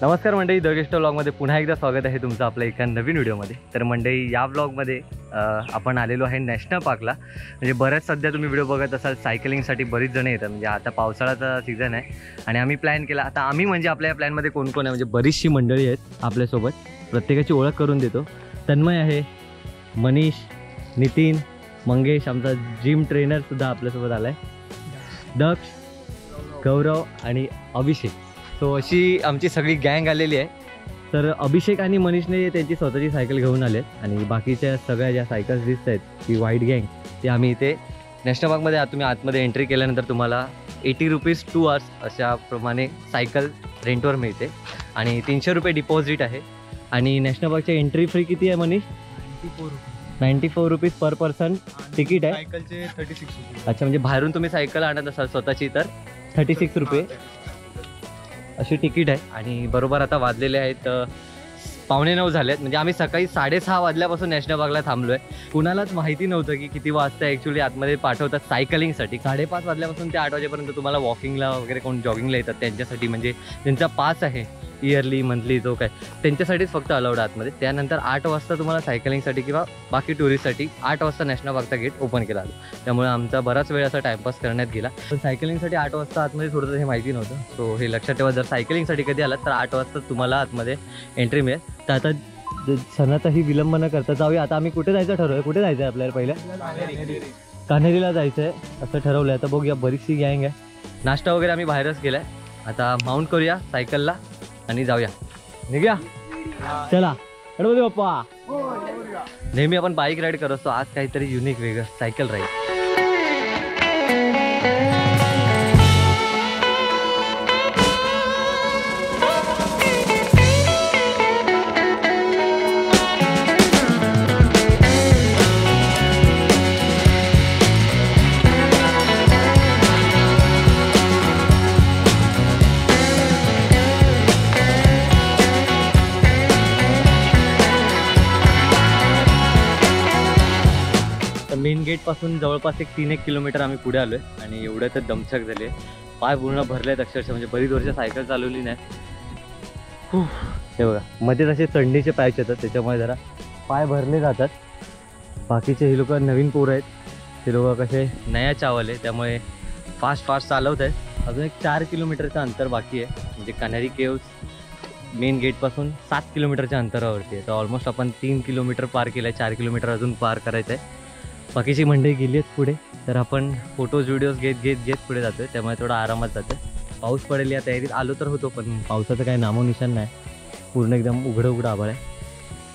नमस्कार मंडळी, the guest व्लॉगमध्ये पुन्हा एकदा स्वागत आहे तुमचं आपल्या एका नवीन व्हिडिओमध्ये। तर मंडळी, या व्लॉगमध्ये आपण आलेलो आहे नॅशनल पार्कला। म्हणजे बऱ्याच सध्या तुम्ही व्हिडिओ बघत असाल, सायकलिंगसाठी बरीच जण येतात। म्हणजे आता पावसाळ्याचा सीझन आहे आणि आम्ही प्लॅन केला। आता आम्ही म्हणजे आपल्या प्लॅनमध्ये कोण कोण आहे, म्हणजे बरीचशी मंडळी आहेत आपल्यासोबत। प्रत्येकाची ओळख करून देतो। तन्मय आहे, मनीष, नितीन, मंगेश, आमचा जिम ट्रेनरसुद्धा आपल्यासोबत आला आहे, दक्ष, गौरव आणि अभिषेक। सो अशी आमची सगळी गँग आलेली आहे। तर अभिषेक आणि मनीषने त्यांची स्वतःची सायकल घेऊन आलेत आणि बाकीच्या सगळ्या ज्या सायकल्स दिसत आहेत ती व्हाईट गँग, ती आम्ही इथे नॅशनल पार्कमध्ये तुम्ही आतमध्ये एंट्री केल्यानंतर तुम्हाला 80 रुपीज 2 आवर्स अशाप्रमाणे सायकल रेंटवर मिळते आणि 300 रुपये डिपॉझिट आहे। आणि नॅशनल पार्कची एंट्री फ्री किती आहे Manish? 94 rupees per person ticket आहे। सायकलचे 36 रुपये। अच्छा, म्हणजे बाहेरून तुम्ही सायकल आणत असाल स्वतःची तर 36 रुपये अशी तिकीट आहे। आणि बरोबर आता वाजलेले आहेत 8:45 झाले आहेत। म्हणजे आम्ही सकाळी 6:30 वाजल्यापासून नॅशनल पार्कला थांबलो आहे। कुणालाच माहिती नव्हतं की किती वाजता ॲक्च्युली आतमध्ये पाठवतात सायकलिंगसाठी। 5:30 वाजल्यापासून ते 8 वाजेपर्यंत तुम्हाला वॉकिंगला वगैरे कोण जॉगिंगला येतात त्यांच्यासाठी, म्हणजे त्यांचा पास आहे इयरली मंथली जो काय, त्यांच्यासाठीच फक्त अलाउड आतमध्ये। त्यानंतर 8 वाजता तुम्हाला सायकलिंगसाठी किंवा बाकी टुरिस्टसाठी 8 वाजता नॅशनल पार्कचा गेट ओपन केला आलो। त्यामुळे आमचा बराच वेळ असा टाइमपास करण्यात गेला। पण सायकलिंगसाठी 8 वाजता आतमध्ये थोडंसं हे माहिती नव्हतं। सो हे लक्षात ठेवा, जर सायकलिंगसाठी कधी आलात तर 8 वाजता तुम्हाला आतमध्ये एंट्री मिळेल। तर आता सणाचाही विलंब न करता जाऊया। आता आम्ही कुठे जायचं ठरवूया? कुठे जायचं आहे आपल्याला? पहिल्या कान्हेरीला जायचं आहे असं ठरवलं आहे। आता बघूया, बरीचशी गँग आहे। नाश्ता वगैरे आम्ही बाहेरच केला आहे। आता माउंट करूया सायकलला आणि जाऊया, निघूया। चला गणपती बाप्पा। नेहमी आपण बाईक राईड करत असतो, आज काहीतरी युनिक वेगळं, सायकल राईड। मेन गेट पासून जवळपास एक 3-1 किलोमीटर आम्ही पुढे आलोय आणि एवढं तर दमछक झाले, पाय पूर्ण भरलेत अक्षरशः। म्हणजे बरीच वर्ष सायकल चालवली नाही। हे बघा, मध्ये तसे चढणीचे पॅच येतात त्याच्यामुळे जरा पाय भरले जातात। बाकीचे हे लोक नवीन पोरं आहेत, ते लोक कसे नया चावल आहे त्यामुळे फास्ट चालवत आहेत। अजून एक 4 किलोमीटरचं अंतर बाकी आहे। म्हणजे कान्हेरी केव्ज मेन गेटपासून 7 किलोमीटरच्या अंतरावरती आहे। तर ऑलमोस्ट आपण 3 किलोमीटर पार केलं आहे, 4 किलोमीटर अजून पार करायचं आहे। बाकीची मंडळी गेली आहेत पुढे, तर आपण फोटोज व्हिडिओज घेत पुढे जातो आहे। त्यामुळे थोडा आरामात जातो आहे। पाऊस पडेल या तयारीत आलो तर होतो, पण पावसाचं काही नामोनिशाण नाही, पूर्ण एकदम उघडं आभाळ आहे।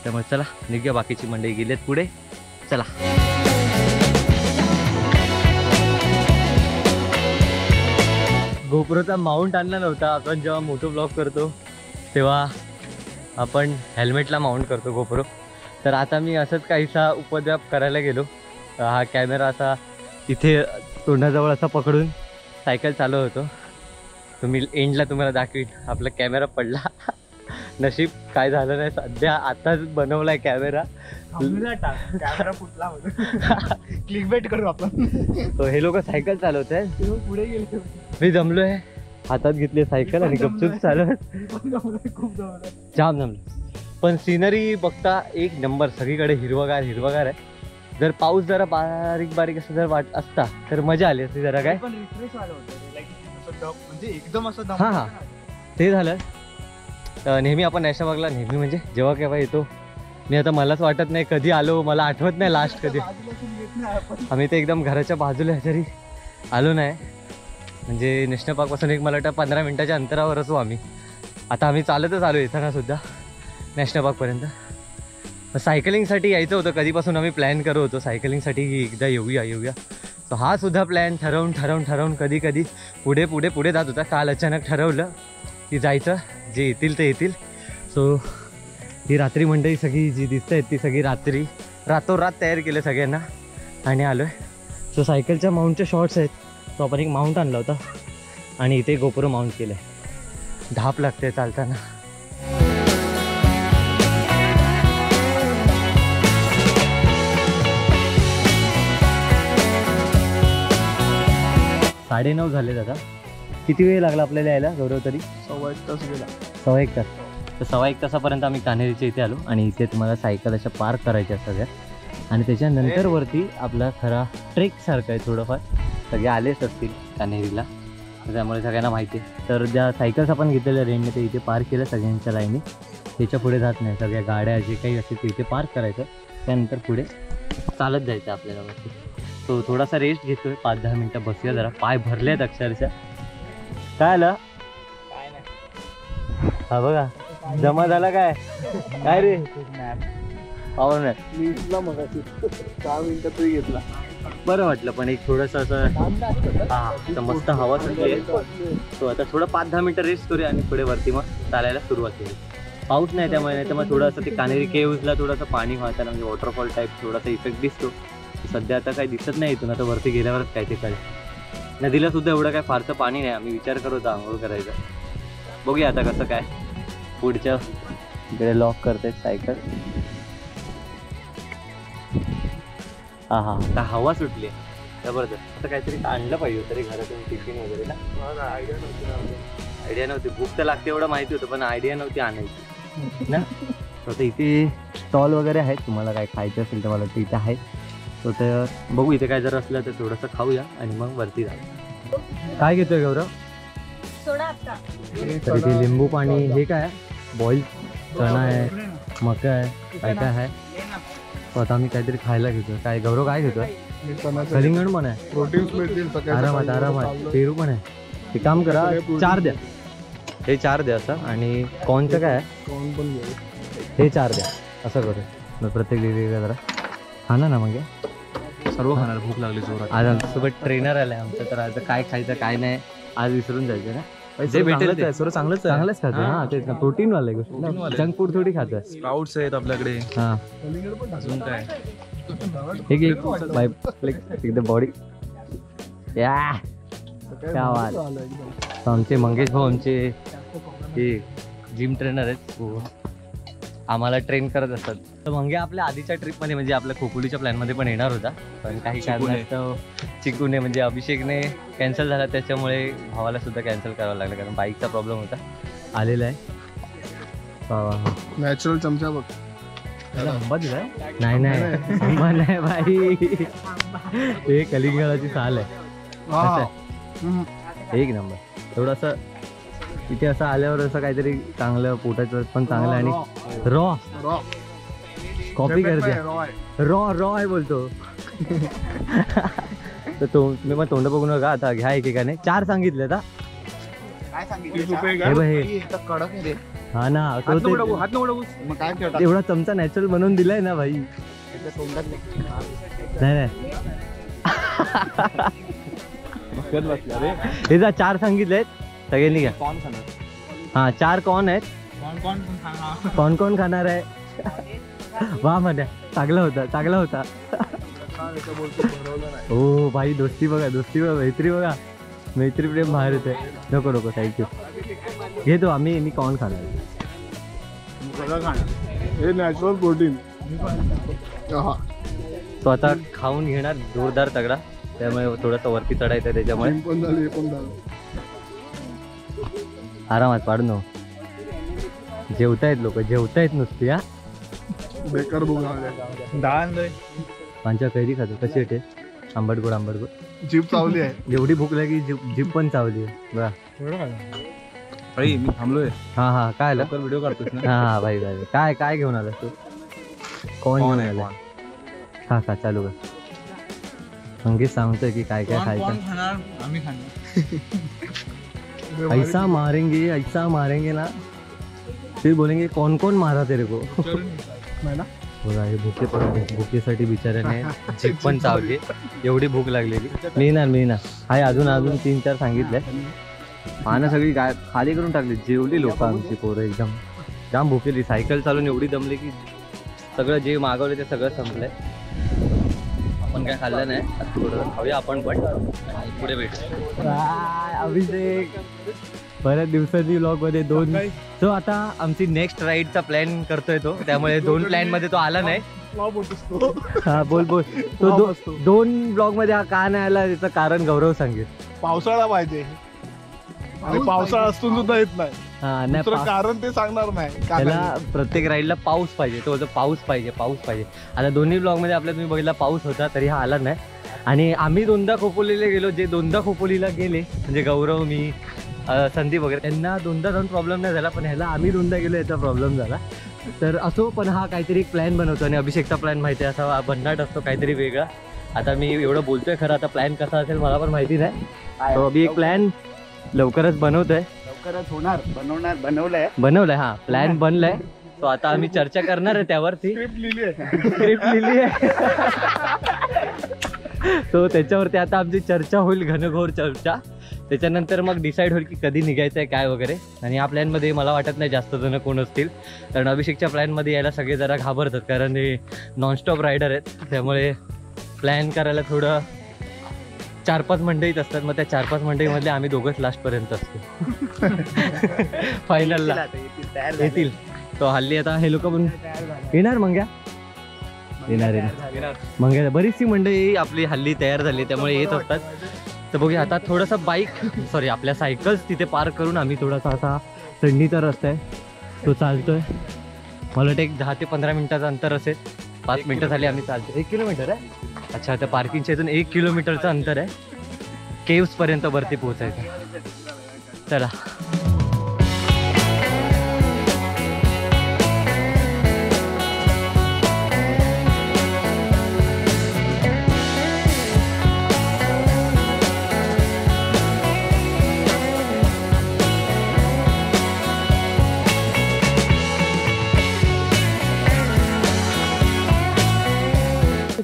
त्यामुळे चला निघूया, बाकीची मंडळी गेली आहेत पुढे, चला। गोप्रोचा माउंट आणला नव्हता। आपण जेव्हा मोठो ब्लॉग करतो तेव्हा आपण हेल्मेटला माउंट करतो गोप्रो। तर आता मी असंच काहीसा उपद्व्याप करायला गेलो। हा कॅमेरा असा इथे तोंडाजवळ असा पकडून सायकल चालवत होतो। तुम्ही एंडला तुम्हाला दाखवीन, आपला कॅमेरा पडला। नशीब काय झालं नाही, सध्या आताच बनवलाय कॅमेरा। कॅमेरा फुटला क्लिकबेट करू आपण। तो हे लोक सायकल चालवत आहेत, पुढे गेले। मी जमलोय, हातात घेतली सायकल आणि गपचूप चालवत, खूप जाम जमलं। पण सिनरी बघता एक नंबर, सगळीकडे हिरवगार आहे। जर पाऊस जरा बारीक असं जर वाट असता तर मजा आली असती जरा। काय पण रिफ्रेश आलं होतं, म्हणजे एकदम असं दम। हां ते झालं। नेहमी आपण नॅशनल पार्कला नेहमी म्हणजे जेव्हा केव्हा येतो, मी आता मलाच वाटत नाही कधी आलो, मला आठवत नाही लास्ट कधी। आम्ही ते एकदम घराच्या बाजूला तरी आलो नाही। म्हणजे नॅशनल पार्कपासून एक मला वाटतं 15 मिनिटाच्या अंतरावर असू आम्ही। आता आम्ही चालतच आलो येताना सुद्धा नॅशनल पार्कपर्यंत। सायकलिंगसाठी यायचं होतं, कधीपासून आम्ही प्लॅन करत होतो सायकलिंगसाठी की एकदा येऊया। तर हा सुद्धा प्लॅन ठरवून कधी पुढे जात होता। काल अचानक ठरवलं की जायचं, जे येतील ते येतील। सो ही रात्री मंडळी सगळी जी दिसत आहेत ती सगळी रातोरात तयार केलं सगळ्यांना आणि आलो आहे। सो सायकलच्या माउंटच्या शॉर्ट्स आहेत, तो आपण एक माउंट आणला होता आणि इथे गोप्रो माउंट केलं आहे। धाप लागते चालताना। साडे 9 झालेत आता किती वेळ लागला आपल्याला यायला गौरव तरी? 1.25 तास गेला. 1.25 तास. तर 1.25 तासापर्यंत आम्ही कान्हेरीच्या इथे आलो आणि इथे तुम्हाला सायकल अशा पार्क करायच्या सगळ्या आणि त्याच्यानंतर वरती आपला खरा ट्रेकसारखं आहे थोडंफार. सगळे आलेच असतील कान्हेरीला तर त्यामुळे सगळ्यांना माहिती आहे. तर ज्या सायकल्स आपण घेतलेल्या रेंटने ते इथे पार्क केलं सगळ्यांच्या लाईनी. त्याच्या पुढे जात नाही, सगळ्या गाड्या जे काही असेल ते इथे पार्क करायचं. त्यानंतर पुढे चालत जायचं आपल्याला वरती. तो थोडासा रेस्ट घेतोय, 5-10 मिनटं बसूया जरा. पाय भरले आहेत अक्षरशः. काय आलं? हा बघा जमा झाला काय? काय रे पावर नाही मग 6 मिनिटं तू घेतला. बरं वाटलं पण एक थोडंसं असं हा तर मस्त हवा सुटली आहे. तो आता थोडं 5-10 मिनटं रेस्ट करूया आणि पुढे वरती मग चालायला सुरुवात केली. पाऊस नाही त्यामुळे, नाही तर मग थोडंसं ते कान्हेरी केव्जला थोडंसं पाणी वाहताना म्हणजे वॉटरफॉल टाईप थोडासा इफेक्ट दिसतो. सध्या आता काही दिसत नाही इथून, आता वरती गेल्यावरच काय ते कळेल. नदीला सुद्धा एवढं काय फारसं पाणी नाही. आम्ही विचार करत होतो आंघोळ करायचा. बघूया आता कसं काय. पुढच्या इकडे लॉक करते सायकल. हा हा आता हवा सुटली आहे जबरदस्त. आता काहीतरी आणलं पाहिजे तरी घरातून टिफिन वगैरे ना. आयडिया नव्हती. भूक तर लागते एवढं माहिती होतं पण आयडिया नव्हती आणायची ना. तर इथे स्टॉल वगैरे आहेत, तुम्हाला काय खायचं असेल तर मला वाटतं इथे आहेत. तर बघू इथे काय जर असलं तर थोडंसं खाऊया आणि मग वरती जा. काय घेतोय गौरव? तर इथे लिंबू पाणी. हे काय बॉईल चणा आहे, मका आहे, काय काय आहे. आता आम्ही काहीतरी खायला घेतोय. काय गौरव काय घेतोय? कलिंगड पण आहे. प्रोटीन्स मिळतील आरामात आरामात. पेरू पण आहे. हे काम करा 4 द्या. हे 4 द्या असं. आणि कॉर्नचं काय आहे? कॉर्न पण घेऊ. हे 4 द्या असं करू. मग प्रत्येक वेगवेगळ्या जरा खाना ना मग सर्व खाणार. भूक लागली जोरात. आज आमच्यासोबत ट्रेनर आलाय आमचं. तर आज काय खायचं काय नाही आज विसरून जायचं ना. जे भेटेल ते सर्व चांगलंच चांगलंच खातो. हा तेच ना, प्रोटीन वाले गोष्ट. जंक फूड थोडी खातोय. स्प्राउट्स आहेत आपल्याकडे. हा अजून काय एकदम बॉडी या क्या बात. आमचे मंगेश भाऊ आमचे हे जिम ट्रेनर आहेत. आम्हाला ट्रेन करत असतात. तर मंगे आपल्या आधीच्या ट्रिपमध्ये म्हणजे आपल्या खोपोलीच्या प्लॅनमध्ये पण येणार होता पण काही कारणास्तव चिकूने म्हणजे अभिषेकने कॅन्सल झाला. त्याच्यामुळे भावाला सुद्धा कॅन्सल करावं लागलं कारण बाईकचा प्रॉब्लेम होता. आलेला आहे नॅचरल चमचा बघ. आंबा दिलाय? नाही नाही आंबा नाही भाई. हे कलिंगडाची साल आहे. एक नंबर. थोडंसं इथे असं आल्यावर असं काहीतरी चांगलं पोटाचं पण चांगलं आणि रॉ कॉपी करते. रॉ आहे बोलतो. तर तो मी मग तोंड बघून का आता घ्या एकेकाने. 4 सांगितले आता. हा ना एवढा चमचा नॅचरल बनवून दिलाय ना भाई. नाही हे जा 4 सांगितलेत सगळ्यांनी घ्या. हा 4 कॉर्न आहेत. कोण खाणार आहे? वा म्हणा चांगला होता. हो भाई दोस्ती बघा मैत्री बघा. मैत्री प्रेम बाहेर येते. नको थँक्यू. घेतो आम्ही. मी कॉर्न खाणार. हे नॅचरल प्रोटीन. तो आता खाऊन घेणार जोरदार तगडा. त्यामुळे थोडंसं वरती चढायचं त्याच्यामुळे आरामात पाडू नो. जेवतायत लोक नुसती. हा बेकार भूक पांच्या कैरी खातो. कशी येते? आंबट गोड. जीभ चावली आहे. एवढी भूक लागली जीभ पण चावली आहे बघा. मी थांबलोय. हा काय आलं? व्हिडिओ काढतोस ना. हा भाई काय घेऊन आलास तू? कोण घेऊन आला? खा चालू कर. मंगेश सांगतोय की काय खायचं. ऐसा मारेंगे ना फिर बोलेंगे कौन मारा तेरे को. बघा हे भुकेसाठी बिचाऱ्याने जीभ पण चावली. एवढी भूक लागलेली. मिळणार हाय अजून 3-4 सांगितले. पानं सगळी खाली करून टाकली. जेवली लोक आमची पोरं एकदम जाम भुकेली. सायकल चालून एवढी दमली की सगळं जे मागवलं ते सगळं संपलंय. आपण काय खाल्लं नाही. थोडं खाऊया आपण पण पुढे भेटू. अभिषेक बऱ्याच दिवसाची व्लॉग मध्ये 2. तो आता आमची नेक्स्ट राईडचा प्लॅन करतोय तो. त्यामुळे 2 प्लॅन मध्ये तो आला नाही. हा बोल तो 2 ब्लॉग मध्ये हा का नाही आला त्याचं कारण गौरव सांगेल. पावसाळा पाहिजे. आणि पावसाळा असून सुद्धा येत नाही. हा नाही दुसरं कारण ते सांगणार नाही. त्याला प्रत्येक राईडला पाऊस पाहिजे. तो बोलतो पाऊस पाहिजे. आता दोन्ही ब्लॉगमध्ये आपल्या तुम्ही बघितला पाऊस होता तरी हा आला नाही. आणि आम्ही दोनदा खोपोलीला गेलो. जे दोनदा खोपोलीला गेले म्हणजे गौरव, मी, संदीप वगैरे, त्यांना दोनदा जाऊन प्रॉब्लेम नाही झाला. पण ह्याला आम्ही दोनदा गेलो याचा प्रॉब्लेम झाला. तर असो, पण हा काहीतरी एक प्लॅन बनवतो आणि अभिषेकचा प्लॅन माहिती आहे असा भन्नाट असतो काहीतरी वेगळा. आता मी एवढं बोलतोय खरं, आता प्लॅन कसा असेल मला पण माहिती नाही. तो अभि एक प्लॅन लवकरच बनवतोय. लवकरच होणार. बनवलंय. हा प्लॅन बनलाय. तो आता आम्ही चर्चा करणार आहे त्यावरती. स्क्रिप्ट लिहिली आहे. तो त्याच्यावरती आता आमची चर्चा होईल, घनघोर चर्चा. त्याच्यानंतर मग डिसाईड होईल की कधी निघायचं आहे काय वगैरे. आणि या प्लॅनमध्ये मला वाटत नाही जास्त जण कोण असतील, कारण अभिषेकच्या प्लॅनमध्ये यायला सगळे जरा घाबरतात, कारण हे नॉनस्टॉप रायडर आहेत. त्यामुळे प्लॅन करायला थोडं 4-5 मंडळीच असतात. मग त्या 4-5 मंडळीमधले आम्ही दोघंच लास्टपर्यंत असतो. फायनलला येतील. तो हल्ली आता हे लोक पण येणार. मंग्या येणार. मंग्या बरीचशी मंडळी आपली हल्ली तयार झाली त्यामुळे येत असतात. तर बघूया आता थोडासा आपल्या सायकल्स तिथे पार्क करून आम्ही थोडासा असा थंडीचा रस्ता आहे तो चालतोय. मला वाटतं एक 10 ते 15 मिनिटाचं अंतर असेल. 5 मिनिटं झाली आम्ही चालतो. 1 किलोमीटर आहे. अच्छा, त्या पार्किंगच्या इथून 1 किलोमीटरचं अंतर आहे. केव्स पर्यंत वरती पोहोचायचं. चला.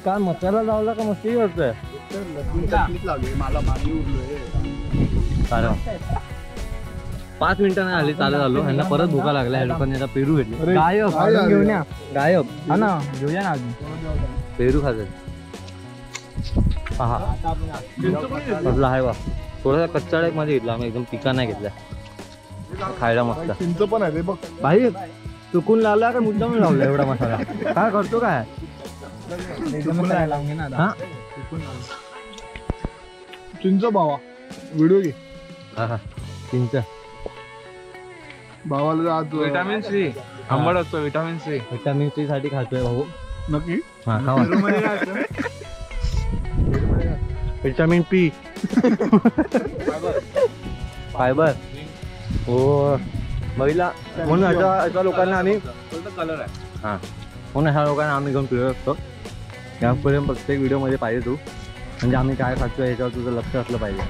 काय मसाला लावला का मस्ती करतोय. मला मागे उरलोय. 5 मिनिटांनी आली चालत आलो. ह्यांना परत भुका लागला. ह्या लोकांनी आता पेरू घेतले. गायब घेऊन या. गायब हा ना, घेऊया ना अजून पेरू खायचं. हा कसला आहे बा. थोडासा कच्चा टाईप मध्ये घेतला आम्ही, एकदम पिका नाही घेतला. खायला मस्त. चिंच पण आहे रे बघ. भाई चुकून लावला का मुद्दाम लावला एवढा मसाला. काय करतो काय. चिंच भावा व्हिडिओ घे. हा चिंच भावाला आज विटामिन सी आंबट असतो. विटामिन सी साठी खातोय भाऊ. नक्की. हा खावा. Vitamin P, fibre. हो बघितला. म्हणून अशा लोकांना आम्ही कलर आहे. हां म्हणून ह्या लोकांना आम्ही घेऊन फिरत असतो. यापर्यंत प्रत्येक व्हिडिओमध्ये पाहिजे तू, म्हणजे आम्ही काय खातोय याच्यावर तुझं लक्ष असलं पाहिजे.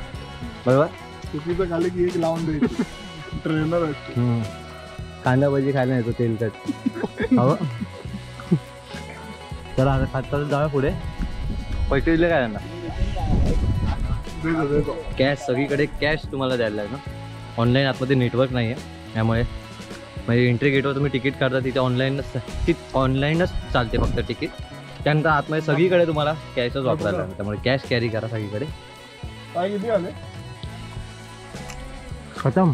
बरोबर. चुकीचं खाली की एक लावून द्यायची. ट्रेनर असतो. कांदा भजी खायला येतो तेलकट. हो चला आता खात जाऊया पुढे. पैसे दिले काय त्यांना. कॅश सगळीकडे कॅश तुम्हाला द्यायला लागेल ना. ऑनलाईन आतमध्ये नेटवर्क नाही आहे त्यामुळे म्हणजे एंट्री गेटवर तुम्ही तिकीट काढता तिथे ऑनलाईनच चालते फक्त तिकीट. त्यानंतर आतमध्ये सगळीकडे तुम्हाला कॅशच वापरायला लागेल. त्यामुळे कॅश कॅरी करा सगळीकडे. काय किती आले. खतम.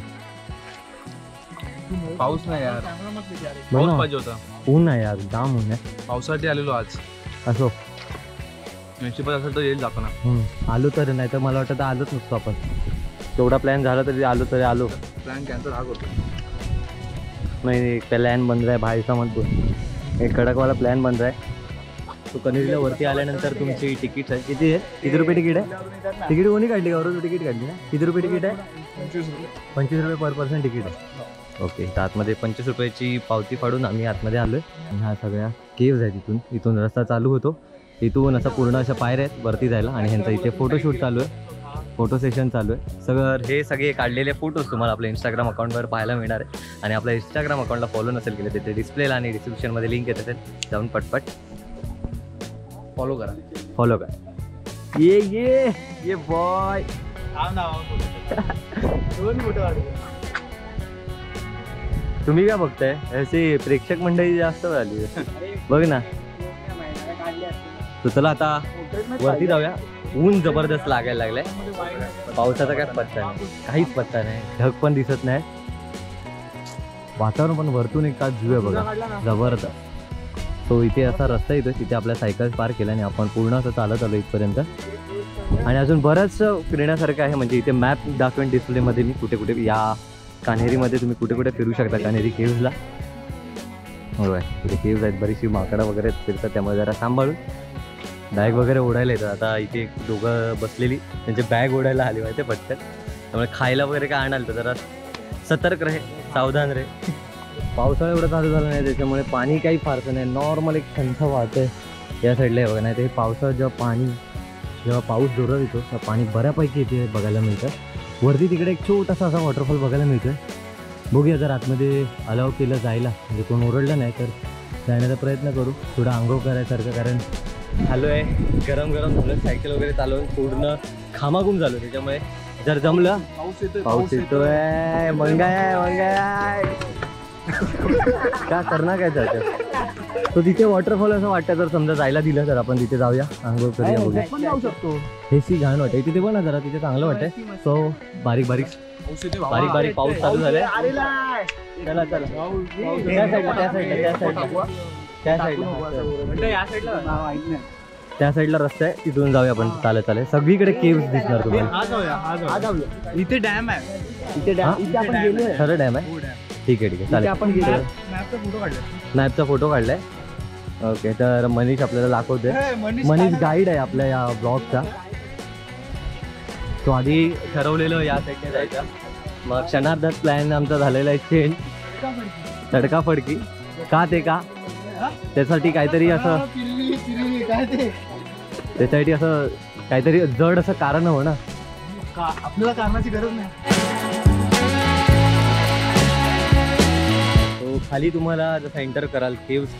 पाऊस नाही यार. बघ ना, पाऊस पाहिजे होता. ऊन आहे यार, जाम ऊन आहे. पावसासाठी आलेलो आज. असो नशिबात असेल तर येईल आपण. आलो तर, नाही तर मला वाटतं आलोच नसतो आपण. तेवढा प्लॅन झाला तरी आलो. प्लॅन कॅन्सल हा करतो. नाही प्लॅन बन रहा है भाई समझ बोल. एक कडकवाला प्लॅन बन रहा है. तो कनेरीला वरती आल्यानंतर तुमची तिकीट आहे. किती आहे. किती रुपये तिकीट आहे. तिकीट कोणी काढली. गौरव तिकीट काढली ना. किती रुपये तिकीट आहे. 25 रुपये पर पर्सन तिकीट आहे. ओके. तर आतमध्ये 25 रुपयाची पावती फाडून आम्ही आतमध्ये आलो आहे. आणि ह्या सगळ्या केव्ज आहेत. इथून रस्ता चालू होतो. इथून असं पूर्ण अशा पायऱ्या आहेत वरती जायला. आणि ह्यांचा इथे फोटोशूट चालू आहे. फोटो सेशन चालू आहे. हे सगळे काढलेले फोटोज तुम्हाला आपल्या इंस्टाग्राम अकाउंटवर पाहायला मिळणार आहे. आणि आपल्या इंस्टाग्राम अकाउंटला फॉलो नसेल केलं तिथे डिस्प्लेला आणि डिस्क्रिप्शनमध्ये लिंक येत असेल, जाऊन पटपट फॉलो करा. ये बॉय. तुम्ही काय बघताय. अशी प्रेक्षक मंडळी जास्त झाली बघ ना. तर चला आता वरती जाऊया. ऊन जबरदस्त लागायला लागलाय. पावसाचा काय पत्ता नाही, काहीच पत्ता नाही. ढग पण दिसत नाही. वातावरण पण वरतून एक तास जीव आहे बघा, जबरदस्त. तो इथे असा रस्ता येतो, तिथे आपल्या सायकल पार्क केला आणि आपण पूर्ण असं चालत आलो इथपर्यंत. आणि अजून बरंच फिरण्यासारखं आहे. म्हणजे इथे मॅप दाखवेन डिस्प्लेमध्ये मी कुठे कुठे या कान्हेरीमध्ये तुम्ही कुठे कुठे फिरू शकता. कान्हेरी केव्जला बरोबर इथे केव्ज आहेत, बरीचशी माकडं वगैरे फिरतात, त्यामुळे जरा सांभाळून बॅग वगैरे ओढायला येतात. आता इथे एक दोघं बसलेली त्यांचे बॅग ओढायला आली माहिती पटकन, त्यामुळे खायला वगैरे काय आणाल तर जरा सतर्क रहे, सावधान रहे. पावसाळा एवढं चालू झालं नाही त्याच्यामुळे पाणी काही फारसं नाही, नॉर्मल एक संथ वाहतंय या साईडला आहे बघा. नाही तर हे पावसाळ्यात जेव्हा पाऊस जोरात येतो तर पाणी बऱ्यापैकी इथे बघायला मिळतं. वरती तिकडे एक छोटासा असा वॉटरफॉल बघायला मिळतोय. बघूया जर आतमध्ये अलाव केलं जायला, म्हणजे कोण ओरडलं नाही तर जाण्याचा प्रयत्न करू. थोडं आंघोळ करायसारखं, कारण आलो आहे गरम गरम झालं, सायकल वगैरे चालवून पूर्ण घामाघूम झालो. त्याच्यामुळे जर जमलं पाऊस येतोय मंगाय का करणार काय त्याच्यात. तो तिथे वॉटरफॉल असं वाटतं, जर समजा जायला दिलं तर आपण तिथे जाऊया, आंघोळ करूया, बघूया. जाऊ शकतो. हे सी घाण वाटते तिथे पण ना, जरा तिथे चांगलं वाटतंय. सो बारीक बारीक पाऊस चालू झालाय. चला चला त्या साईडला रस्ता आहे, तिथून जाऊया आपण चालत. सगळीकडे केव्स दिसणार तुम्हाला. इथे डॅम आहे. खरं डॅम आहे. ठीक आहे चालेल. आपण मॅपचा फोटो काढला. मॅपचा फोटो काढलाय. ओके, तर मनीष आपल्याला दाखवते. मनीष गाईड आहे आपल्या या ब्लॉगचा. तो आधी ठरवलेलं या साईडने जायचा, मग क्षणार्धात प्लॅन आमचा झालेला आहे चेंज. तडकाफडकी का ते का त्यासाठी काहीतरी असं त्याच्यासाठी असं काहीतरी जड असं कारण हवं ना. आपल्याला कारणाची गरज नाही. खाली तुम्हाला जसं एंटर कराल केव्स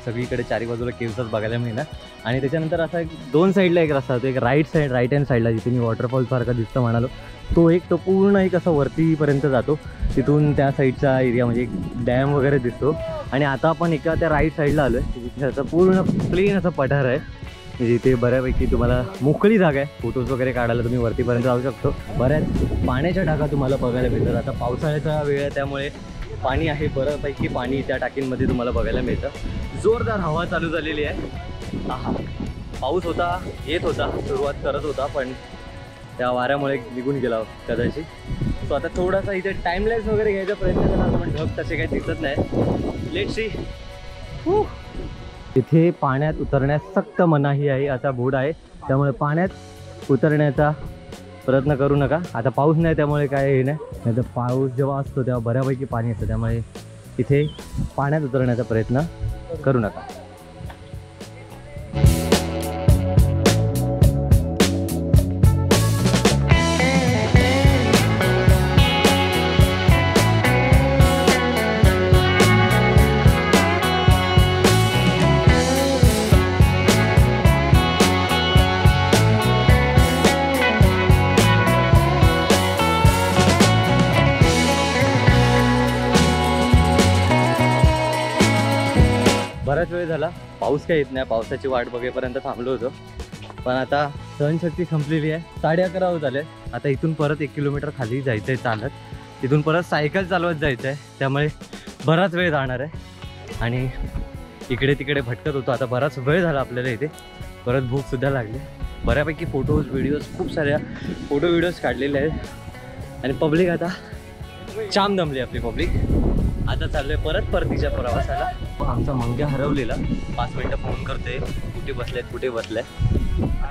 सगळीकडे चारी बाजूला केव्सच बघायला मिळणार. आणि त्याच्यानंतर असा एक दोन साईडला एक रस्ता होतो, एक राईट हँड साईडला जिथे मी वॉटरफॉल सारखा दिसतं म्हणालो, तो पूर्ण एक असं वरतीपर्यंत जातो. तिथून त्या साईडचा एरिया म्हणजे एक डॅम वगैरे दिसतो. आणि आता आपण एका त्या राईट साईडला आलो आहे, तिथे असं पूर्ण प्लेन असं पठार आहे, जिथे बऱ्यापैकी तुम्हाला मोकळी जागा आहे, फोटोज वगैरे काढायला तुम्ही वरतीपर्यंत जाऊ शकतो. बऱ्याच पाण्याच्या टाका तुम्हाला बघायला मिळतात. आता पावसाळ्याचा वेळ आहे त्यामुळे पाणी आहे, बऱ्यापैकी पाणी त्या टाकींमध्ये तुम्हाला बघायला मिळतं. जोरदार हवा चालू झालेली आहे. पाऊस येत होता, सुरुवात करत होता, पण त्या वाऱ्यामुळे निघून गेला कदाचित. सो आता थोडासा इथे टाइमलेस वगैरे घ्यायचा प्रयत्न केला, पण ढग तसे काही दिसत नाही. Let's see. इथे पाण्यात उतरण्यास सक्त मनाई आहे असा बोर्ड आहे, त्यामुळे पाण्यात उतरण्याचा प्रयत्न करू नका. आता पाऊस नाही त्यामुळे काय हे नाही तर पाऊस जेव्हा असतो तेव्हा बऱ्यापैकी पाणी असतं, त्यामुळे इथे पाण्यात उतरण्याचा प्रयत्न करू नका. बराच वेळ झाला पाऊस काही येत नाही, पावसाची वाट बघेपर्यंत थांबलो होतो. पण आता सहनशक्ती संपलेली आहे. 11:30 होत आले. आता इथून परत 1 किलोमीटर खाली जायचं आहे चालत, तिथून परत सायकल चालवत जायचं आहे, त्यामुळे बराच वेळ जाणार आहे. आणि इकडे तिकडे भटकत होतो. आता बराच वेळ झाला आपल्याला इथे, परत भूकसुद्धा लागली. बऱ्यापैकी खूप साऱ्या फोटो व्हिडिओज काढलेले आहेत. आणि पब्लिक आता जाम दमली आपली पब्लिक. आता चाललोय परत परतीच्या प्रवासाला. आमचा मंग्या हरवलेला 5 मिनिटं फोन करते, कुठे बसलाय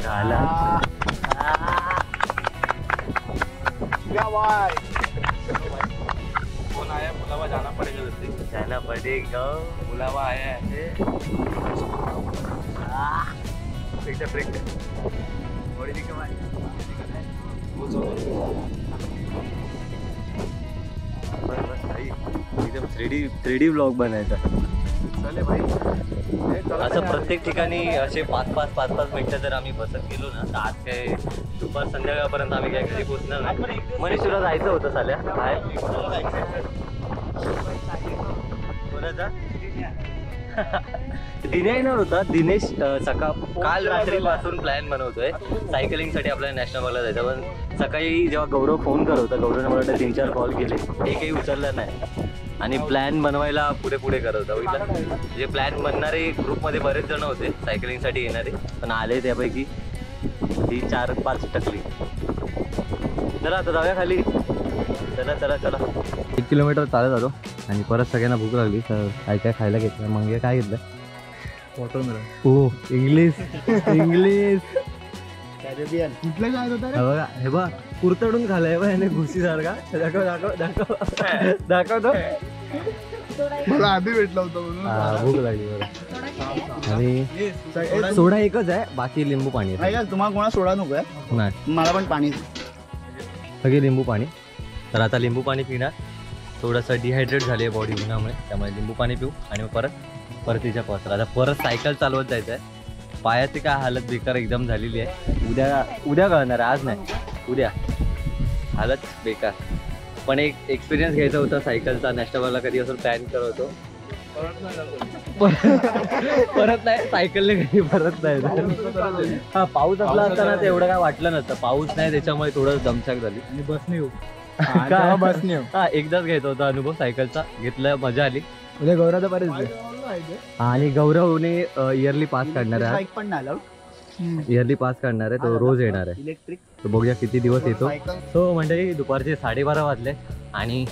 आला. फोन आया, बुलावा जाना पड़ेगा. बुलावा आया है. एकदम 3D ब्लॉग बनायचा. असं प्रत्येक ठिकाणी असे 5-5 मिनिटं जर आम्ही बसत गेलो ना, तर आज काय दुपार संध्याकाळपर्यंत आम्ही काय घरी पोहोचणार नाही. मनीषला जायचं होतं साल्या काय कोणाचा दिने येणार होता. दिनेश काल रात्रीपासून प्लॅन बनवतोय सायकलिंगसाठी आपल्याला नॅशनल पार्कला जायचं. पण सकाळी जेव्हा गौरव फोन करत होता, गौरवने मला 3-4 कॉल केले, एकही उचलला नाही. आणि प्लॅन बनवायला पुढे करत होता. म्हणजे प्लॅन बनणारे ग्रुपमध्ये बरेच जण होते सायकलिंगसाठी येणारे, पण आले त्यापैकी ही 4-5 टकली. चला आता जाऊया खाली. चला चला चला. 1 किलोमीटर चालत आलो आणि परत सगळ्यांना भूक लागली तर काय काय खायला घेतलं. मग काय घेतलं? वॉटरमेलन. हो इंग्लिश इंग्लिश. कुठलं काय होतं रे? हा बघा हे बघ कुरतडून खाल्लाय बघ याने घुशी सारखा. दाखव दाखव दाखव दाखवतो. मला आधी भेटला होता म्हणून. हा, भूक लागली बघा. आणि सोडा एकच आहे बाकी लिंबू पाणी आहे. तुम्हाला कोणा सोडा नको आहे? नाही मला पण पाणी. सगळे लिंबू पाणी. तर आता लिंबू पाणी पिणार. थोडंसं डिहायड्रेट झाली आहे बॉडी उन्हामुळे त्यामुळे लिंबू पाणी पिऊ आणि मग परतीच्या पसरा. आता परत सायकल चालवत जायचं आहे. पायाची काय हालत बेकार एकदम झालेली आहे. उद्या कळणार आहे, आज नाही उद्या. हालत बेकार. पण एक एक्सपिरियन्स घ्यायचा होता सायकलचा. नॅशनलला कधी असं प्लॅन करत होतो. परत नाही सायकलने कधी परत नाही. हा पाऊस असला असताना ते एवढं काय वाटलं नसतं. पाऊस नाही त्याच्यामुळे थोडं दमछाक झाली. आणि बसने येऊ. काय? बसने येऊ. हा एकदाच घ्यायचा होता अनुभव सायकलचा. घेतला मजा आली. उद्या गौरवचा बरेच. आणि गौरवने इयरली पास काढणार आहे. बाईक पण नाही इयरली पास काढणार आहे. तो रोज येणार आहे. इलेक्ट्रिक. तो बघूया किती दिवस येतो. तो म्हणजे दुपारचे 12:30 वाजले आणि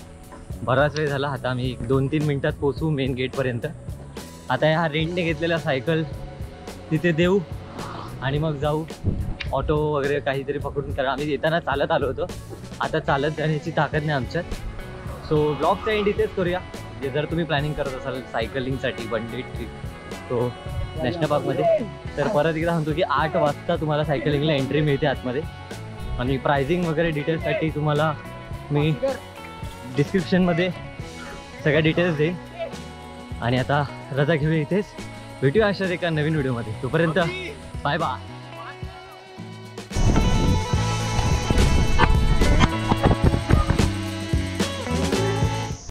बराच वेळ झाला. आता आम्ही 2-3 मिनिटात पोहोचू मेन गेटपर्यंत. आता ह्या रेंटने घेतलेल्या सायकल तिथे देऊ आणि मग जाऊ ऑटो वगैरे काहीतरी पकडून. कारण आम्ही येताना चालत आलो होतो. आता चालत जाण्याची ताकद नाही आमच्यात. सो ब्लॉगचा एंड इथेच करूया. जे जर तुम्ही प्लॅनिंग करत असाल सायकलिंगसाठी 1 डे ट्रिप तो नॅशनल पार्कमध्ये तर परत एकदा सांगतो की 8 वाजता तुम्हाला सायकलिंगला एंट्री मिळते आतमध्ये. आणि प्राइसिंग वगैरे डिटेल्ससाठी तुम्हाला मी डिस्क्रिप्शनमध्ये सगळ्या डिटेल्स देईन. आणि आता रजा घेऊया इथेच. भेटूया अशाच एका नवीन व्हिडिओमध्ये. तोपर्यंत बाय बाय.